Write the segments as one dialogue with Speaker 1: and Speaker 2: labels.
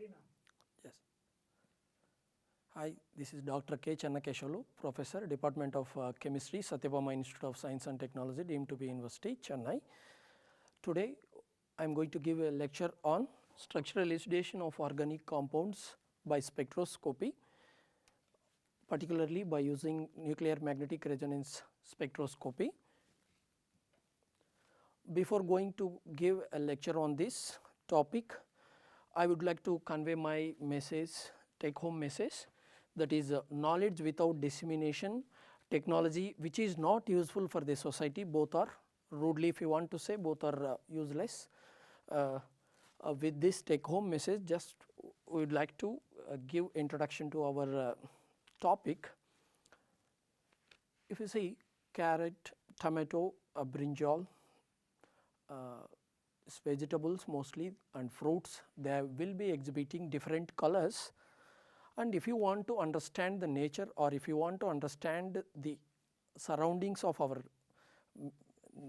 Speaker 1: Yes. Hi, this is Dr. K. Channakeshwalu, Professor, Department of Chemistry, Satyabama Institute of Science and Technology, deemed to be University, Chennai. Today, I am going to give a lecture on structural elucidation of organic compounds by spectroscopy, particularly by using nuclear magnetic resonance spectroscopy. Before going to give a lecture on this topic, I would like to convey my message, take home message, that is knowledge without dissemination, technology which is not useful for the society, both are rudely, if you want to say, both are useless. With this take home message, just we would like to give introduction to our topic. If you see carrot, tomato, brinjal, vegetables mostly and fruits, they will be exhibiting different colors, and if you want to understand the nature or if you want to understand the surroundings of our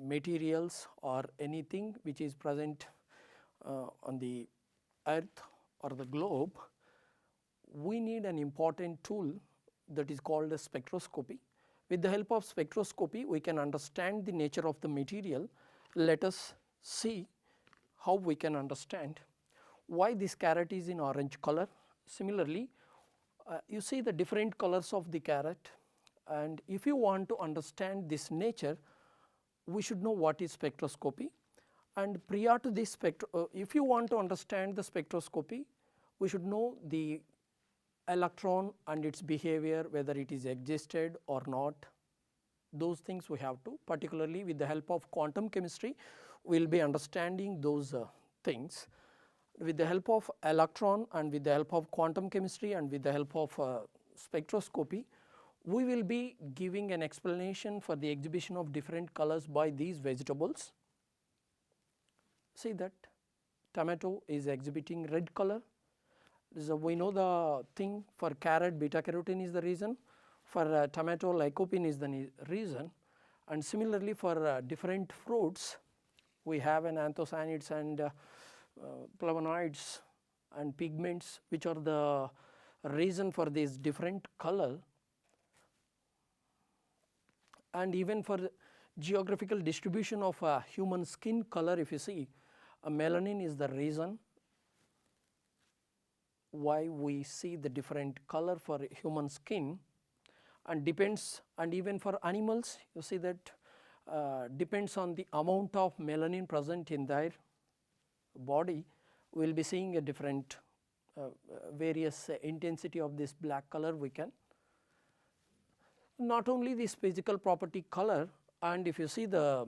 Speaker 1: materials or anything which is present on the earth or the globe, we need an important tool that is called as spectroscopy. With the help of spectroscopy, we can understand the nature of the material. Let us see how we can understand why this carrot is in orange color. Similarly, you see the different colors of the carrot, and if you want to understand this nature, we should know what is spectroscopy. And prior to this if you want to understand the spectroscopy, we should know the electron and its behavior, whether it is existed or not. Those things we have to, particularly with the help of quantum chemistry, we will be understanding those things. With the help of electron and with the help of quantum chemistry and with the help of spectroscopy, we will be giving an explanation for the exhibition of different colors by these vegetables. See that tomato is exhibiting red color. So we know the thing, for carrot beta carotene is the reason, for tomato lycopene is the reason, and similarly for different fruits we have an anthocyanins and flavonoids and pigments which are the reason for this different color. And even for geographical distribution of human skin color, if you see, melanin is the reason why we see the different color for human skin, and depends, and even for animals you see that depends on the amount of melanin present in their body, we will be seeing a different various intensity of this black color. We can not only this physical property color, and if you see the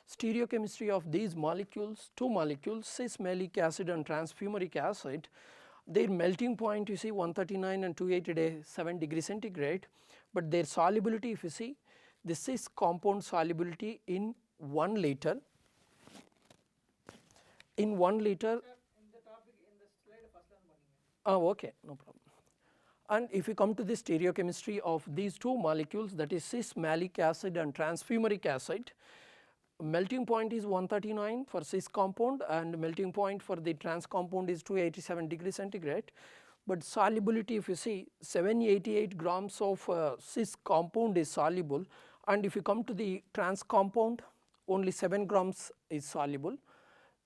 Speaker 1: stereochemistry of these molecules, two molecules, cis malic acid and transfumaric acid, their melting point you see 139 and 287 degree centigrade, but their solubility, if you see, this is compound solubility in 1 liter. In 1 liter. Okay, no problem. And if you come to the stereochemistry of these two molecules, that is cis malic acid and transfumaric acid, melting point is 139 for cis compound and melting point for the trans compound is 287 degree centigrade, but solubility, if you see, 788 grams of cis compound is soluble, and if you come to the trans compound, only 7 grams is soluble.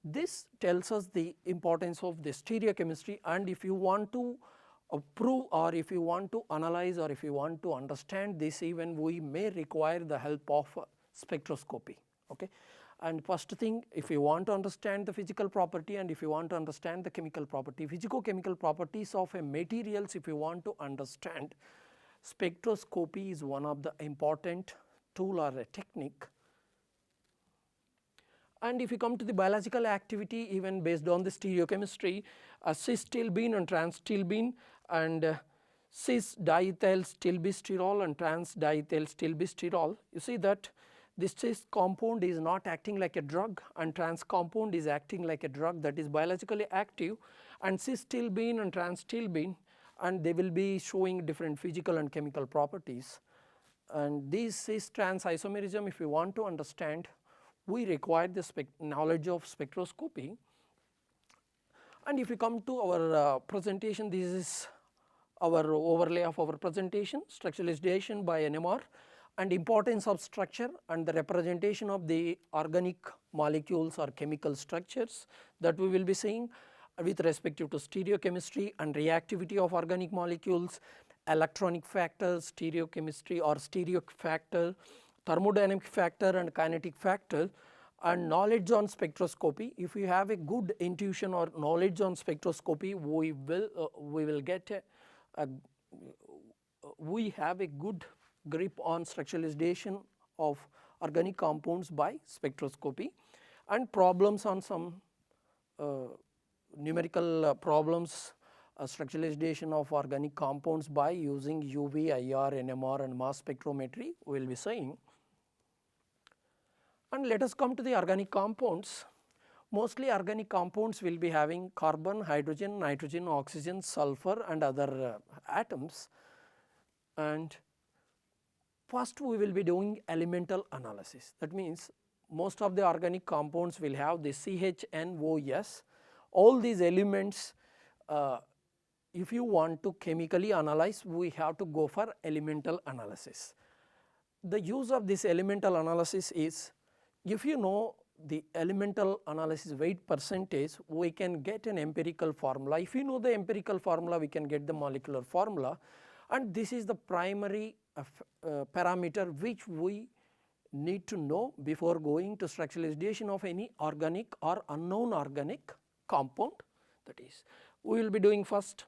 Speaker 1: This tells us the importance of the stereochemistry, and if you want to prove or if you want to analyze or if you want to understand this, even we may require the help of spectroscopy. Okay. And first thing, if you want to understand the physical property and if you want to understand the chemical property, physico-chemical properties of a materials, if you want to understand, spectroscopy is one of the important tool or a technique. And if you come to the biological activity, even based on the stereochemistry, cis stilbene and trans stilbene and cis diethyl stilbestrol and trans diethyl stilbestrol, you see that this cis compound is not acting like a drug and trans compound is acting like a drug, that is biologically active, and cis stilbene and trans stilbene, and they will be showing different physical and chemical properties. And this cis trans isomerism, if you want to understand, we require the knowledge of spectroscopy. And if you come to our presentation, this is our overlay of our presentation, structural elucidation by NMR, and importance of structure and the representation of the organic molecules or chemical structures that we will be seeing with respect to stereochemistry and reactivity of organic molecules, electronic factors, stereochemistry or stereo factor, thermodynamic factor and kinetic factor, and knowledge on spectroscopy. If you have a good intuition or knowledge on spectroscopy, we will get we have a good grip on structural elucidation of organic compounds by spectroscopy, and problems on some numerical problems, structural elucidation of organic compounds by using UV, IR, NMR and mass spectrometry we will be saying. And let us come to the organic compounds. Mostly organic compounds will be having carbon, hydrogen, nitrogen, oxygen, sulfur and other atoms. And first we will be doing elemental analysis. That means most of the organic compounds will have the CHNOS. All these elements, if you want to chemically analyze, we have to go for elemental analysis. The use of this elemental analysis is, if you know the elemental analysis weight percentage, we can get an empirical formula. If you know the empirical formula, we can get the molecular formula, and this is the primary parameter which we need to know before going to structural elucidation of any organic or unknown organic compound. That is, we will be doing first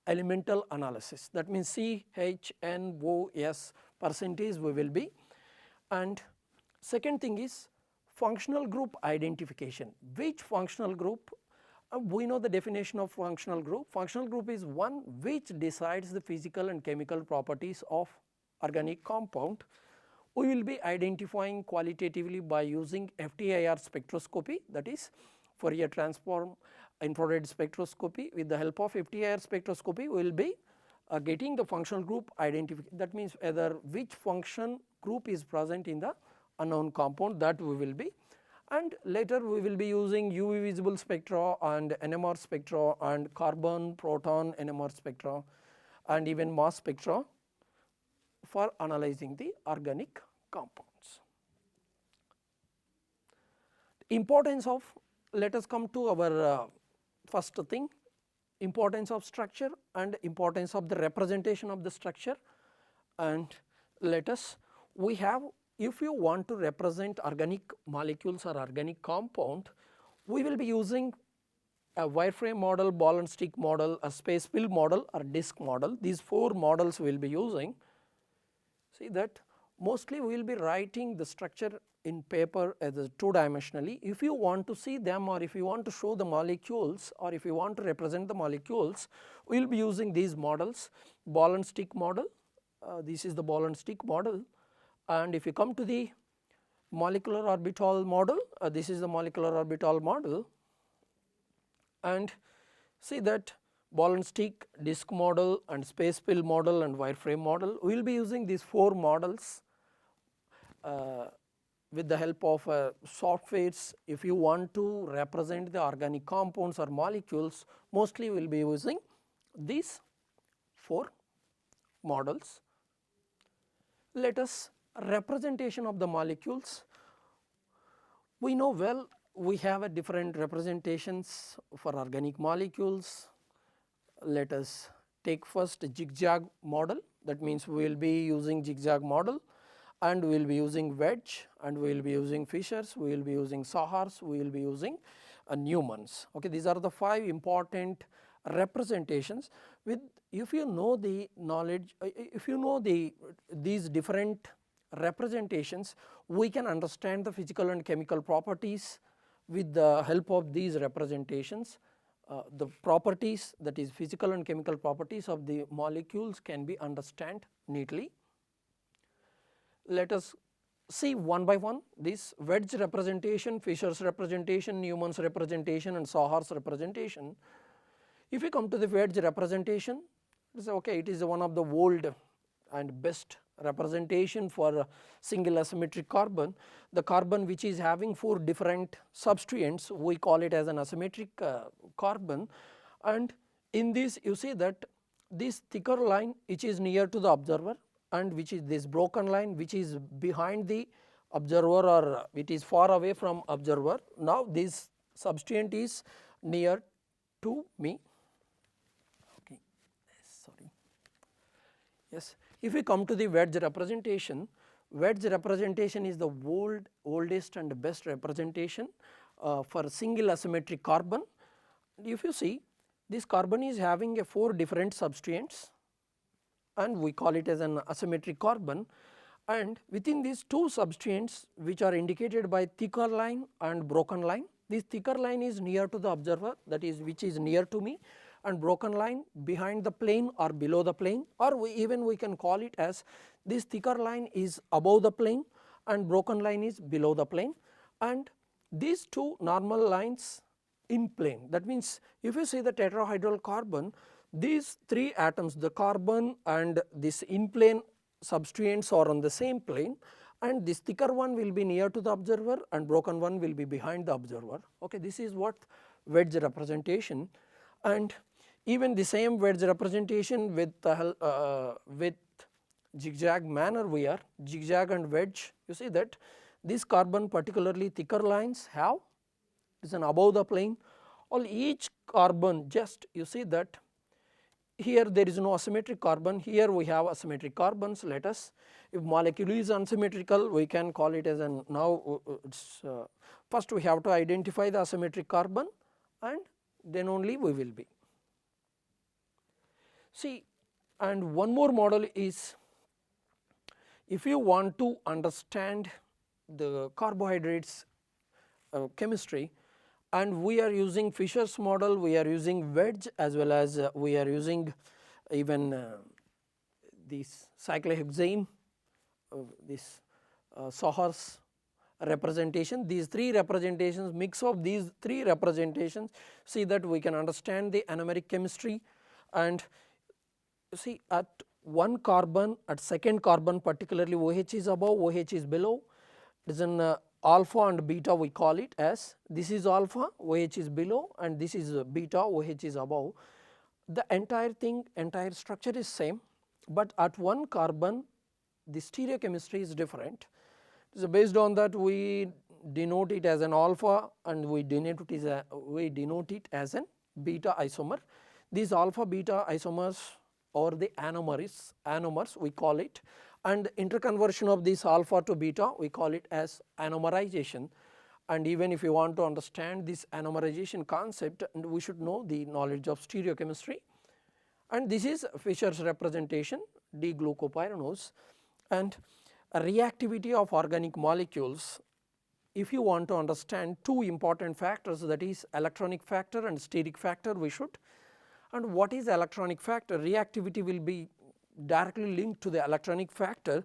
Speaker 1: elemental analysis, that means CHNOS percentage we will be, and second thing is functional group identification. Which functional group? We know the definition of functional group. Functional group is one which decides the physical and chemical properties of organic compound. We will be identifying qualitatively by using FTIR spectroscopy, that is Fourier transform infrared spectroscopy. With the help of FTIR spectroscopy, we will be getting the functional group identification. That means either which function group is present in the unknown compound, that we will be, and later we will be using UV visible spectra and NMR spectra and carbon, proton, NMR spectra and even mass spectra for analyzing the organic compounds. Importance of, let us come to our first thing, importance of structure and importance of the representation of the structure. And let us, we have, if you want to represent organic molecules or organic compound, we will be using a wireframe model, ball and stick model, a space fill model or disk model. These four models we will be using. See that mostly we will be writing the structure in paper as a two-dimensionally. If you want to see them, or if you want to show the molecules, or if you want to represent the molecules, we will be using these models, ball and stick model. This is the ball and stick model. And if you come to the molecular orbital model, this is the molecular orbital model, and see that ball and stick, disk model and space fill model and wireframe model. We will be using these four models with the help of softwares. If you want to represent the organic compounds or molecules, mostly we will be using these four models. Let us representation of the molecules. We know well we have a different representations for organic molecules. Let us take first zigzag model, that means we will be using zigzag model, and we will be using wedge, and we will be using Fishers, we will be using Sahars, we will be using Newmans. Okay, these are the five important representations. With, if you know the knowledge, if you know these different representations, we can understand the physical and chemical properties. With the help of these representations, the properties, that is physical and chemical properties of the molecules, can be understood neatly. Let us see one by one this wedge representation, Fisher's representation, Newman's representation and Sahar's representation. If you come to the wedge representation, okay, it is one of the old and best representation for a single asymmetric carbon. The carbon which is having 4 different substituents, we call it as an asymmetric carbon, and in this you see that this thicker line which is near to the observer and which is this broken line which is behind the observer or it is far away from observer. Now this substituent is near to me. Okay. Sorry. Yes. If we come to the wedge representation, wedge representation is the oldest and best representation for single asymmetric carbon. If you see, this carbon is having a 4 different substituents and we call it as an asymmetric carbon, and within these 2 substituents which are indicated by thicker line and broken line. This thicker line is near to the observer, that is which is near to me, and broken line behind the plane or below the plane, or we can call it as this thicker line is above the plane and broken line is below the plane, and these 2 normal lines in plane. That means if you see the tetrahedral carbon, these 3 atoms, the carbon and this in plane substituents are on the same plane, and this thicker one will be near to the observer and broken one will be behind the observer. Okay, this is what wedge representation, and even the same wedge representation with zigzag manner we are zigzag and wedge. You see that this carbon, particularly thicker lines, have is an above the plane, or each carbon, just you see that here there is no asymmetric carbon, here we have asymmetric carbons. Let us, if molecule is unsymmetrical, we can call it as an, now first we have to identify the asymmetric carbon and then only we will be. See, and one more model is, if you want to understand the carbohydrates chemistry, and we are using Fischer's model, we are using wedge, as well as we are using even this cyclohexane, this Sahar's representation. These 3 representations, mix of these 3 representations, see that we can understand the anomeric chemistry. And see, at one carbon, at second carbon particularly, OH is above, OH is below. It is an alpha and beta, we call it as, this is alpha, OH is below, and this is beta, OH is above. The entire thing, entire structure is same, but at one carbon the stereochemistry is different. So based on that we denote it as an alpha and we denote it as an beta isomer. These alpha beta isomers or the anomers we call it, and interconversion of this alpha to beta we call it as anomerization. And even if you want to understand this anomerization concept, and we should know the knowledge of stereochemistry, and this is Fischer's representation D-glucopyranose. And reactivity of organic molecules, if you want to understand 2 important factors, that is electronic factor and steric factor, we should. And what is electronic factor? Reactivity will be directly linked to the electronic factor.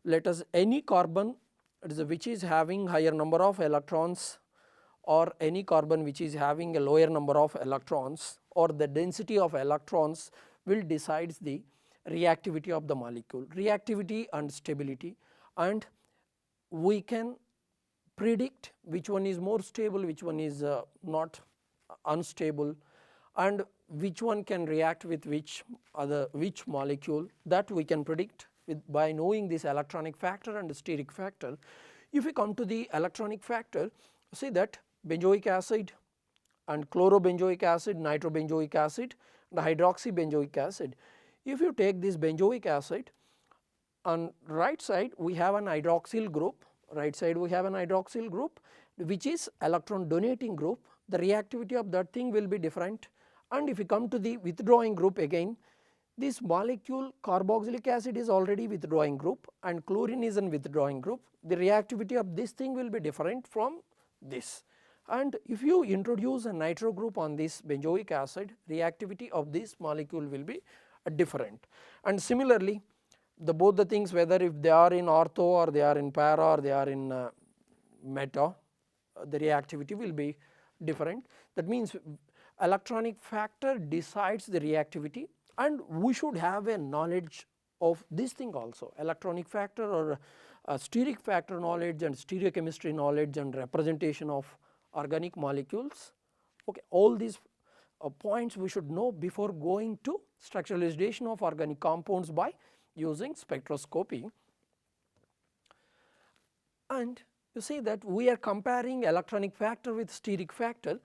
Speaker 1: Let us, any carbon which is having higher number of electrons, or any carbon which is having a lower number of electrons, or the density of electrons will decides the reactivity of the molecule, reactivity and stability, and we can predict which one is more stable, which one is not unstable, and which one can react with which molecule, that we can predict by knowing this electronic factor and steric factor. If we come to the electronic factor, see that benzoic acid and chlorobenzoic acid, nitrobenzoic acid and hydroxybenzoic acid. If you take this benzoic acid, on right side we have an hydroxyl group, which is electron donating group, the reactivity of that thing will be different. And if you come to the withdrawing group, again this molecule carboxylic acid is already withdrawing group and chlorine is in withdrawing group, the reactivity of this thing will be different from this. And if you introduce a nitro group on this benzoic acid, reactivity of this molecule will be different. And similarly both the things, whether if they are in ortho or they are in para or they are in meta, the reactivity will be different. That means electronic factor decides the reactivity, and we should have a knowledge of this thing also, electronic factor or steric factor knowledge and stereochemistry knowledge and representation of organic molecules. Okay, all these points we should know before going to structural elucidation of organic compounds by using spectroscopy. And you see that we are comparing electronic factor with steric factor.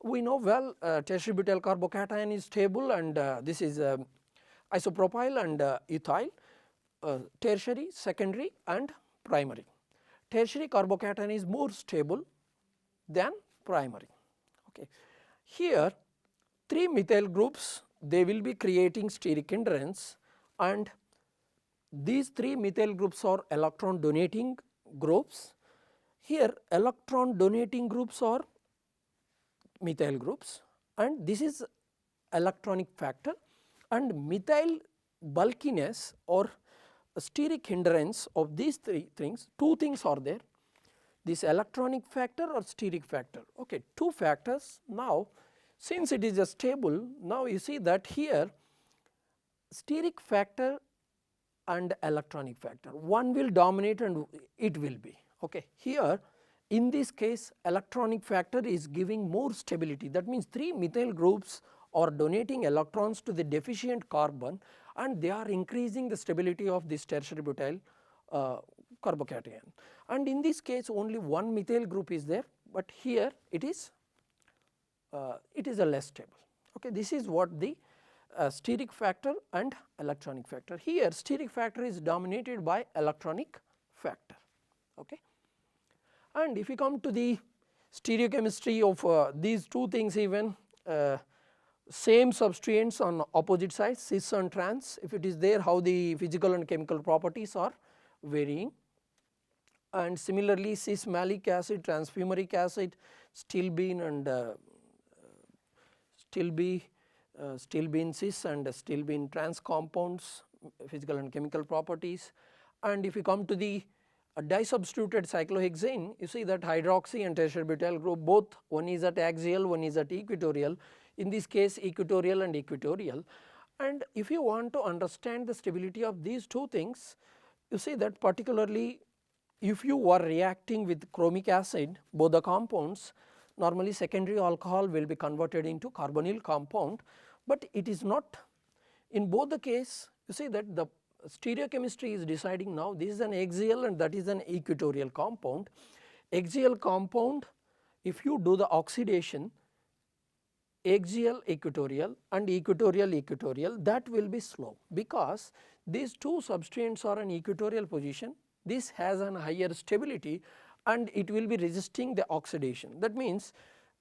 Speaker 1: We know well tertiary butyl carbocation is stable, and this is isopropyl and ethyl, tertiary, secondary and primary. Tertiary carbocation is more stable than primary. Okay. Here 3 methyl groups, they will be creating steric hindrance, and these 3 methyl groups are electron donating groups. Here electron donating groups are methyl groups, and this is electronic factor, and methyl bulkiness or steric hindrance of these 3 things, 2 things are there, this electronic factor or steric factor. Okay, 2 factors. Now since it is a stable, now you see that here steric factor and electronic factor, one will dominate and it will be. Okay. Here in this case electronic factor is giving more stability, that means 3 methyl groups are donating electrons to the deficient carbon and they are increasing the stability of this tertiary butyl carbocation. And in this case only 1 methyl group is there, but here it is a less stable. Okay. This is what the steric factor and electronic factor. Here steric factor is dominated by electronic factor. Okay. And if you come to the stereochemistry of these 2 things, even same substrates on opposite sides, cis and trans, if it is there, how the physical and chemical properties are varying. And similarly cis malic acid, trans fumaric acid, stilbene and stilbene cis and stilbene trans compounds, physical and chemical properties. And if you come to the disubstituted cyclohexane, you see that hydroxy and tertiary butyl group, both one is at axial, one is at equatorial, in this case equatorial and equatorial. And if you want to understand the stability of these 2 things, you see that particularly if you are reacting with chromic acid, both the compounds, normally secondary alcohol will be converted into carbonyl compound, but it is not in both the case. You see that the stereochemistry is deciding now, this is an axial and that is an equatorial compound. Axial compound, if you do the oxidation, axial equatorial and equatorial equatorial, that will be slow, because these 2 substrates are in equatorial position. This has an higher stability and it will be resisting the oxidation. That means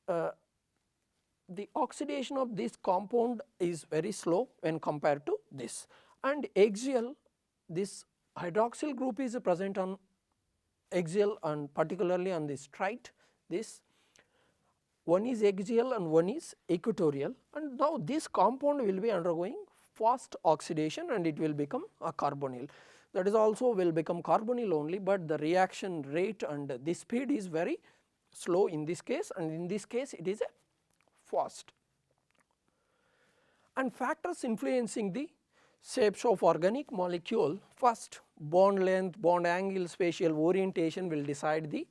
Speaker 1: the oxidation of this compound is very slow when compared to this. And axial, this hydroxyl group is present on axial and particularly on this straight, this one is axial and one is equatorial, and now this compound will be undergoing fast oxidation and it will become a carbonyl. That is also will become carbonyl only, but the reaction rate and the speed is very slow in this case, and in this case it is a fast. And factors influencing the shapes of organic molecule, first bond length, bond angle, spatial orientation will decide the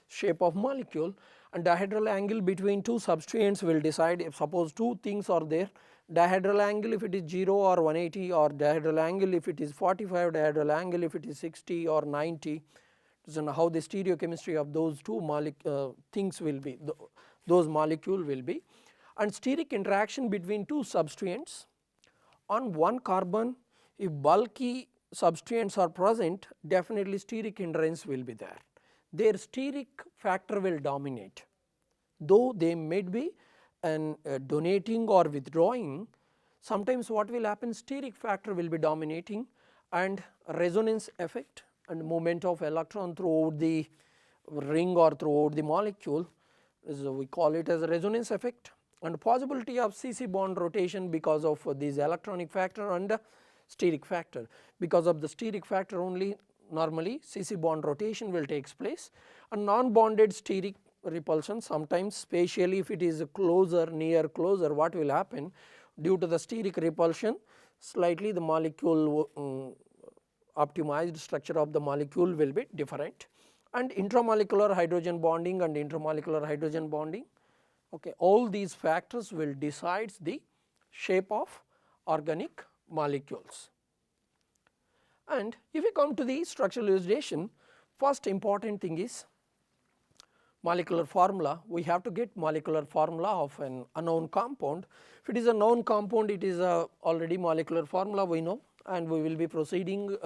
Speaker 1: shape of molecule, and dihedral angle between 2 substrates will decide. If suppose 2 things are there, dihedral angle if it is 0 or 180, or dihedral angle if it is 45, dihedral angle if it is 60 or 90, so how the stereochemistry of those 2 things will be, those molecule will be. And steric interaction between 2 substrates on 1 carbon, if bulky substrates are present, definitely steric hindrance will be there. Their steric factor will dominate, though they may be donating or withdrawing. Sometimes what will happen, steric factor will be dominating, and resonance effect and movement of electron throughout the ring or throughout the molecule, so we call it as a resonance effect, and possibility of CC bond rotation because of this electronic factor and steric factor. Because of the steric factor only normally CC bond rotation will takes place, and non-bonded steric repulsion sometimes spatially if it is closer, near closer, what will happen, due to the steric repulsion slightly the molecule optimized structure of the molecule will be different, and intramolecular hydrogen bonding and intermolecular hydrogen bonding, okay, all these factors will decide the shape of organic molecules. And if we come to the structural elucidation, first important thing is molecular formula. We have to get molecular formula of an unknown compound. If it is a known compound, it is a already molecular formula we know, and we will be proceeding,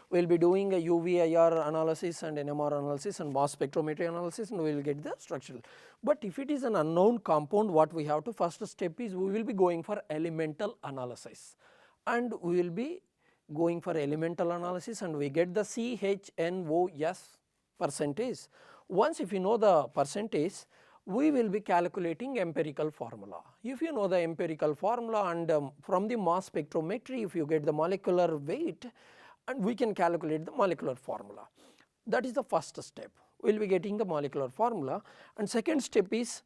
Speaker 1: we will be doing a UV IR analysis and NMR analysis and mass spectrometry analysis, and we will get the structural. But if it is an unknown compound, what we have to first step is we will be going for elemental analysis, and we will be going for elemental analysis and we get the CHNOS percentage. Once if you know the percentage, we will be calculating empirical formula. If you know the empirical formula and from the mass spectrometry if you get the molecular weight, and we can calculate the molecular formula. That is the first step, we will be getting the molecular formula. And second step is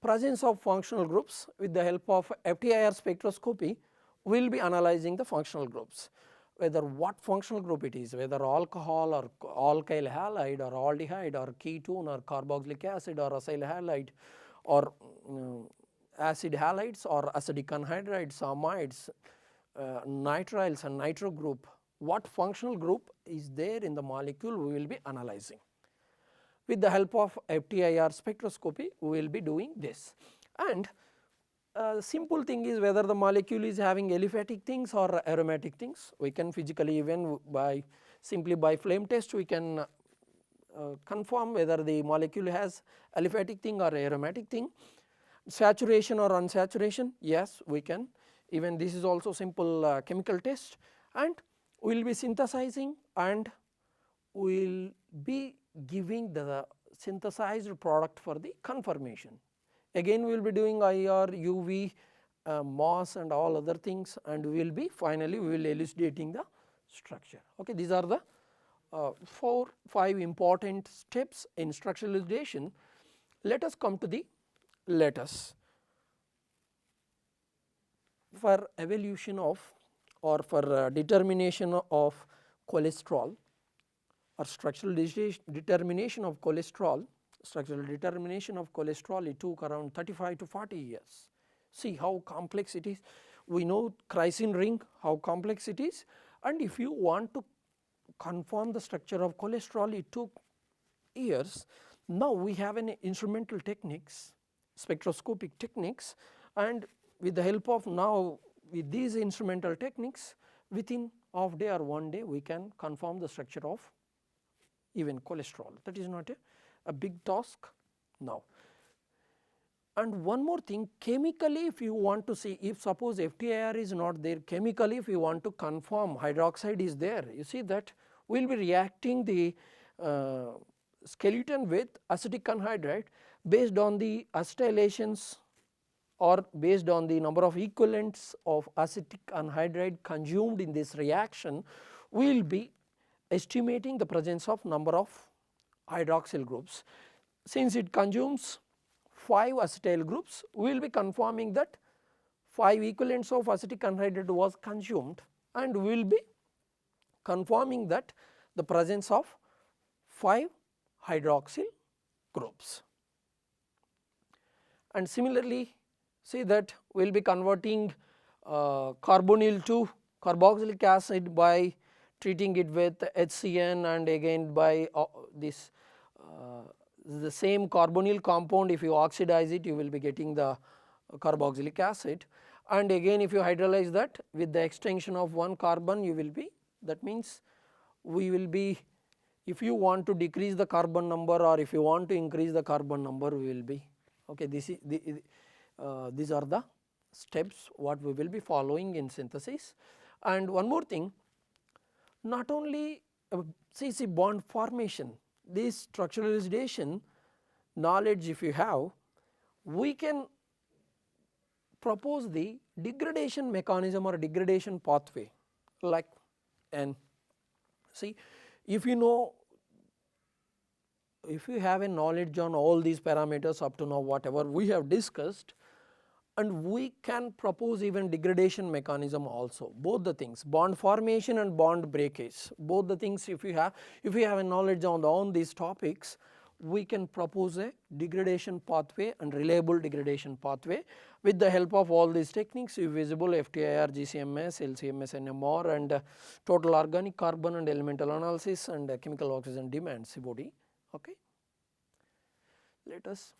Speaker 1: presence of functional groups. With the help of FTIR spectroscopy we will be analyzing the functional groups, whether what functional group it is, whether alcohol or alkyl halide or aldehyde or ketone or carboxylic acid or acyl halide or acid halides or acidic anhydrides, amides, nitriles and nitro group, what functional group is there in the molecule we will be analyzing. With the help of FTIR spectroscopy we will be doing this. And simple thing is whether the molecule is having aliphatic things or aromatic things. We can physically even by simply by flame test we can confirm whether the molecule has aliphatic thing or aromatic thing. Saturation or unsaturation, yes we can, even this is also simple chemical test, and we will be synthesizing and we will be giving the synthesized product for the confirmation. Again we will be doing IR, UV, mass and all other things, and we will be finally we will elucidating the structure. Okay, these are the 4-5 important steps in structural elucidation. Let us come to the for evaluation of or for determination of cholesterol or structural determination of cholesterol. Structural determination of cholesterol it took around 35 to 40 years. See how complex it is. We know chrysin ring how complex it is, and if you want to confirm the structure of cholesterol it took years. Now we have an instrumental techniques, spectroscopic techniques, and with the help of now with these instrumental techniques within half day or 1 day we can confirm the structure of even cholesterol. That is not a big task now. And one more thing, chemically if you want to see, if suppose FTIR is not there, chemically if you want to confirm hydroxide is there, you see that we will be reacting the skeleton with acetic anhydride based on the acetylations or based on the number of equivalents of acetic anhydride consumed in this reaction, we will be estimating the presence of number of hydroxyl groups. Since it consumes 5 acetyl groups, we will be confirming that 5 equivalents of acetic anhydride was consumed, and we will be confirming that the presence of 5 hydroxyl groups. And similarly see that we will be converting carbonyl to carboxylic acid by treating it with HCN, and again by this the same carbonyl compound if you oxidize it you will be getting the carboxylic acid, and again if you hydrolyze that with the extension of 1 carbon you will be, that means we will be, if you want to decrease the carbon number or if you want to increase the carbon number we will be, okay, this is these are the steps what we will be following in synthesis. And one more thing, not only CC bond formation, this structural elucidation knowledge if you have, we can propose the degradation mechanism or degradation pathway, like, and see if you know, if you have a knowledge on all these parameters up to now whatever we have discussed, and we can propose even degradation mechanism also, both the things, bond formation and bond breakage, both the things. If you have a knowledge on these topics, we can propose a degradation pathway and reliable degradation pathway with the help of all these techniques: visible FTIR, GCMS, LCMS, NMR, and total organic carbon and elemental analysis, and chemical oxygen demand COD. Okay. Let us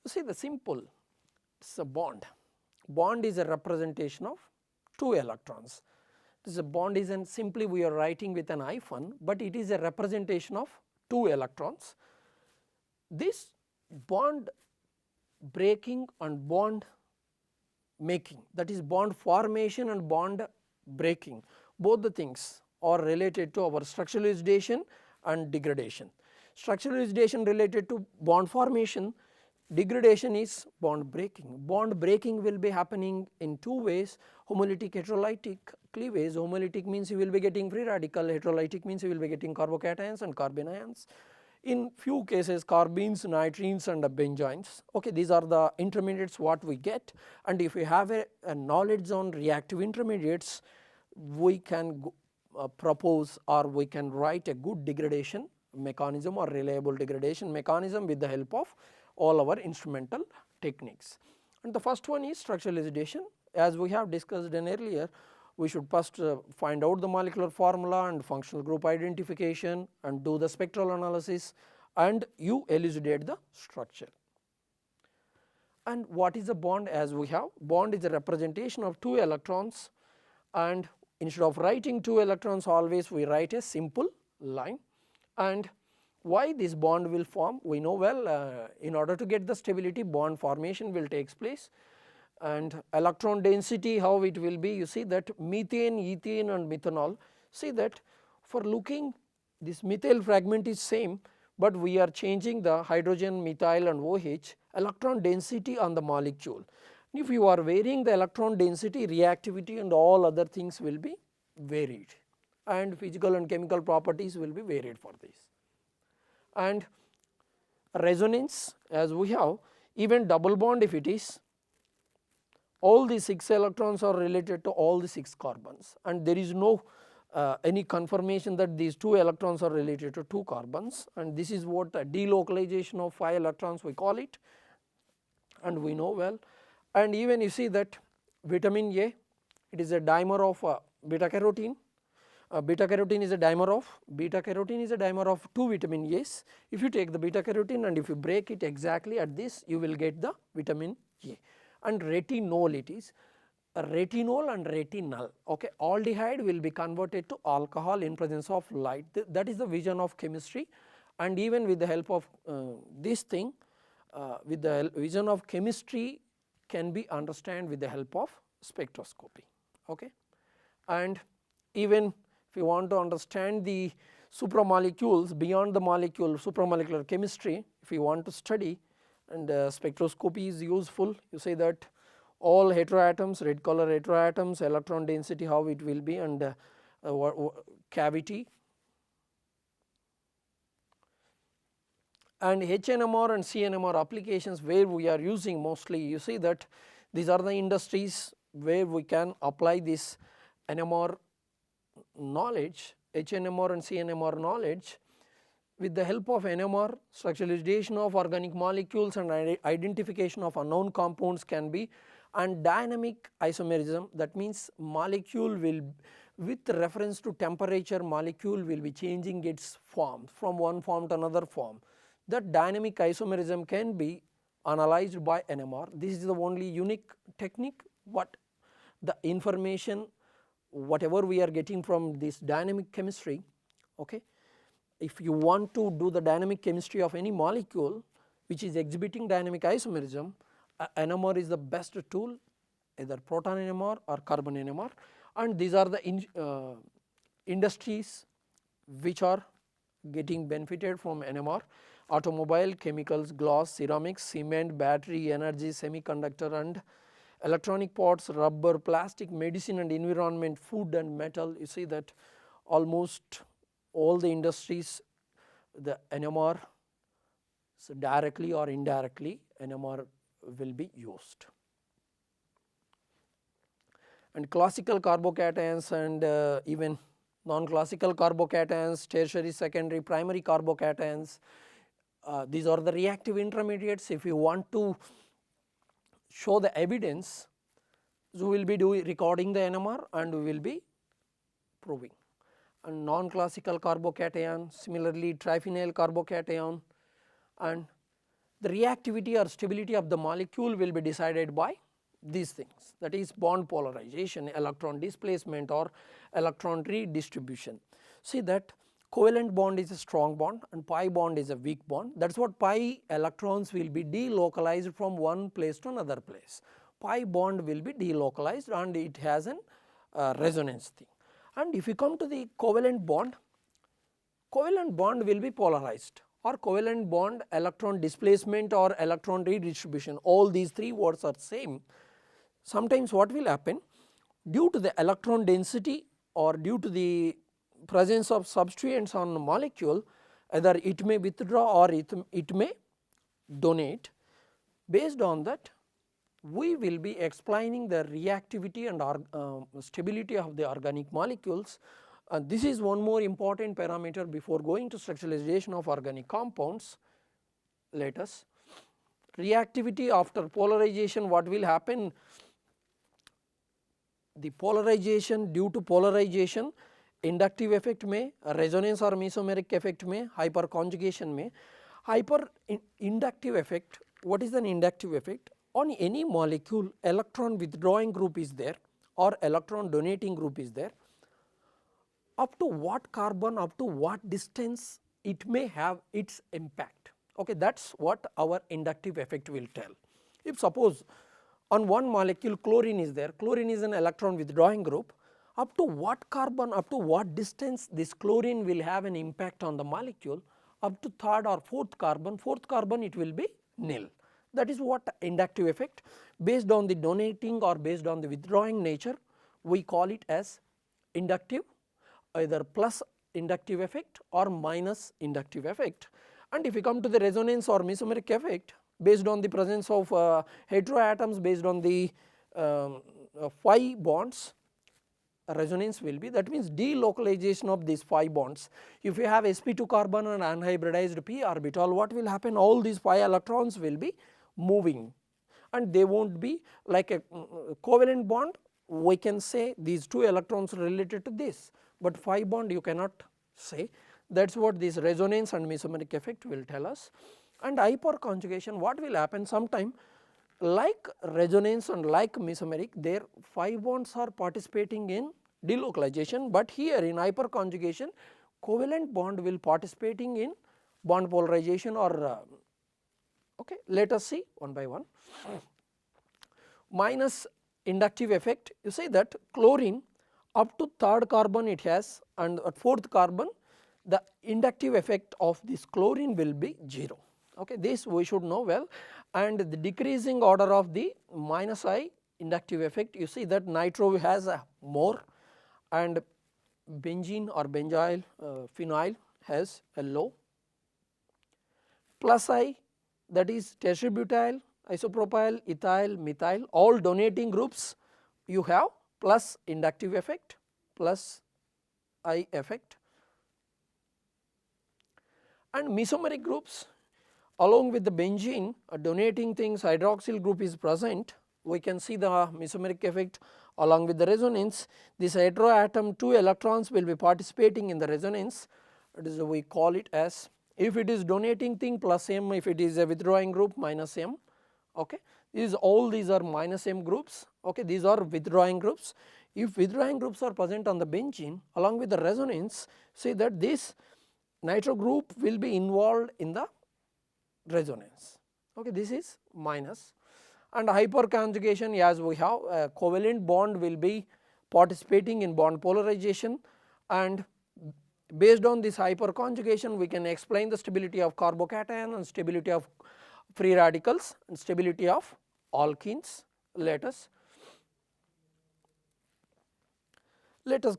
Speaker 1: see the simple. It is a bond. Bond is a representation of two electrons. This bond is simply we are writing with an hyphen, but it is a representation of two electrons. This bond breaking and bond making, that is bond formation and bond breaking, both the things are related to our structural elucidation and degradation. Structural elucidation related to bond formation, degradation is bond breaking. Bond breaking will be happening in two ways: homolytic, heterolytic cleavage. Homolytic means you will be getting free radical, heterolytic means you will be getting carbocations and carbon ions. In few cases carbenes, nitrines, and benzenes. Okay, these are the intermediates what we get, and if we have a knowledge on reactive intermediates, we can propose or we can write a good degradation mechanism or reliable degradation mechanism with the help of all our instrumental techniques. And the first one is structural elucidation. As we have discussed in earlier, we should first find out the molecular formula and functional group identification and do the spectral analysis, and you elucidate the structure. And what is a bond? As we have, bond is a representation of two electrons, and instead of writing two electrons always we write a simple line. And why this bond will form? We know well, in order to get the stability, bond formation will take place. And electron density, how it will be? You see that methane, ethane, and methanol, see that for looking this methyl fragment is same, but we are changing the hydrogen, methyl, and OH electron density on the molecule. If you are varying the electron density, reactivity and all other things will be varied, and physical and chemical properties will be varied for this. And resonance, as we have, even double bond, if it is, all the 6 electrons are related to all the 6 carbons, and there is no any confirmation that these 2 electrons are related to 2 carbons, and this is what a delocalization of 5 electrons we call it, and we know well. And even you see that vitamin A, it is a dimer of beta carotene. Beta carotene is a dimer of 2 vitamin A's. If you take the beta carotene and if you break it exactly at this, you will get the vitamin A. And retinol, it is retinol and retinal. Okay, aldehyde will be converted to alcohol in presence of light. That is the vision of chemistry, and even with the help of this thing, with the vision of chemistry can be understand with the help of spectroscopy. Okay, and even if you want to understand the supramolecules beyond the molecule, supramolecular chemistry, if you want to study, and spectroscopy is useful. You say that all heteroatoms, red color heteroatoms, electron density, how it will be, and cavity. And HNMR and CNMR applications where we are using mostly, you see that these are the industries where we can apply this NMR knowledge, HNMR and CNMR knowledge. With the help of NMR, structural elucidation of organic molecules and identification of unknown compounds can be, and dynamic isomerism, that means molecule will, with reference to temperature, molecule will be changing its form from one form to another form. That dynamic isomerism can be analyzed by NMR. This is the only unique technique. What the information, whatever we are getting from this dynamic chemistry, okay. If you want to do the dynamic chemistry of any molecule which is exhibiting dynamic isomerism, NMR is the best tool, either proton NMR or carbon NMR, and these are the industries which are getting benefited from NMR: automobile, chemicals, glass, ceramics, cement, battery, energy, semiconductor, and electronic parts, rubber, plastic, medicine and environment, food and metal. You see that almost all the industries, the NMR, so directly or indirectly NMR will be used. and classical carbocations and even non-classical carbocations, tertiary, secondary, primary carbocations. These are the reactive intermediates. If you want to show the evidence, so we will be recording the NMR and we will be proving. And non-classical carbocation, similarly triphenyl carbocation, and the reactivity or stability of the molecule will be decided by these things, that is bond polarization, electron displacement or electron redistribution. See that covalent bond is a strong bond and pi bond is a weak bond. That is what pi electrons will be delocalized from one place to another place. Pi bond will be delocalized and it has an resonance thing. And if you come to the covalent bond will be polarized, or covalent bond electron displacement or electron redistribution, all these three words are same. Sometimes what will happen, due to the electron density or due to the presence of substituents on the molecule, either it may withdraw or it may donate. Based on that, we will be explaining the reactivity and stability of the organic molecules. This is one more important parameter before going to structuralization of organic compounds. Let us reactivity after polarization, what will happen, the polarization, due to polarization inductive effect may, resonance or mesomeric effect may, hyperconjugation may. Inductive effect, what is an inductive effect? On any molecule electron withdrawing group is there or electron donating group is there, up to what carbon, up to what distance it may have its impact. Okay, that is what our inductive effect will tell. If suppose on one molecule chlorine is there, chlorine is an electron withdrawing group, up to what carbon, up to what distance this chlorine will have an impact on the molecule, up to third or fourth carbon it will be nil. That is what inductive effect. Based on the donating or based on the withdrawing nature, we call it as inductive, either plus inductive effect or minus inductive effect. And if we come to the resonance or mesomeric effect, based on the presence of heteroatoms, based on the phi bonds, resonance will be, that means delocalization of these phi bonds. If you have sp2 carbon and unhybridized p orbital, what will happen, all these phi electrons will be moving and they will not be like a covalent bond. We can say these two electrons related to this, but phi bond you cannot say. That is what this resonance and mesomeric effect will tell us. And hyperconjugation, what will happen, sometime like resonance and like mesomeric, their phi bonds are participating in delocalization, but here in hyperconjugation covalent bond will participating in bond polarization or okay. Let us see one by one. Minus inductive effect, you say that chlorine up to third carbon it has and at fourth carbon the inductive effect of this chlorine will be 0. Okay, this we should know well. And the decreasing order of the minus I inductive effect, you see that nitro has more and benzene or benzyl phenyl has a low. Plus I, that is tertiary butyl, isopropyl, ethyl, methyl, all donating groups you have plus inductive effect plus I effect. And mesomeric groups, along with the benzene donating things, hydroxyl group is present, we can see the mesomeric effect along with the resonance. This heteroatom 2 electrons will be participating in the resonance, that is we call it as, if it is donating thing plus M, if it is a withdrawing group minus M. Okay, all these are minus M groups. Okay, these are withdrawing groups. If withdrawing groups are present on the benzene along with the resonance, say that this nitro group will be involved in the resonance. Okay, this is minus. And hyperconjugation, as we have a covalent bond will be participating in bond polarization, and based on this hyperconjugation we can explain the stability of carbocation and stability of free radicals and stability of alkenes. Let us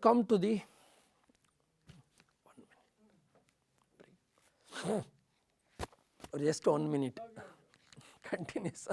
Speaker 1: come to the just 1 minute continuous.